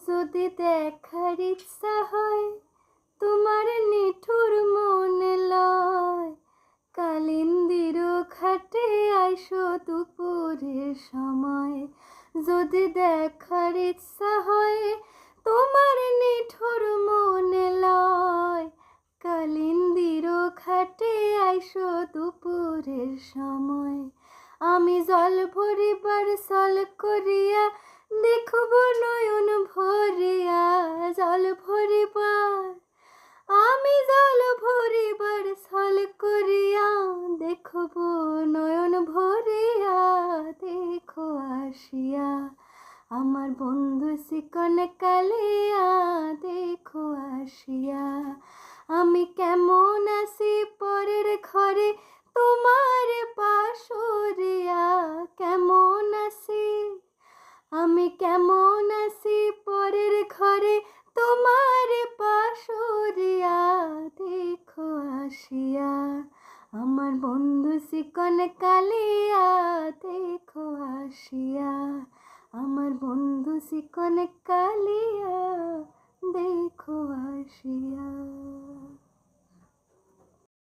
যদি দেখার ইচ্ছা হয় তোমার নিঠুর মনে লয়, কালিন্দির ঘাটে আইসো দুপুরের সময়। যদি দেখার ইচ্ছা হয় তোমার নিঠুর মনে লয়, কালিন্দির ঘাটে আইসো দুপুরের সময়। আমি জল ভরিবার ছল করিয়া দেখব নয়ন ভরিয়া, জল ভরিবার আমি জল ভরিবার ছল করিয়া দেখব নয়ন ভরিয়া। দেখো আসিয়া আমার বন্ধু চিকন কালিয়া, দেখো আসিয়া আমি কেমন আছি পরের ঘরে তোমার পাশরিয়া। কেমন আছি আমি, কেমন আছি পরের ঘরে তোমার পাশরিয়া। দেখো আসিয়া আমার বন্ধু চিকন কালিয়া, দেখো আসিয়া আমার বন্ধু চিকন কালিয়া।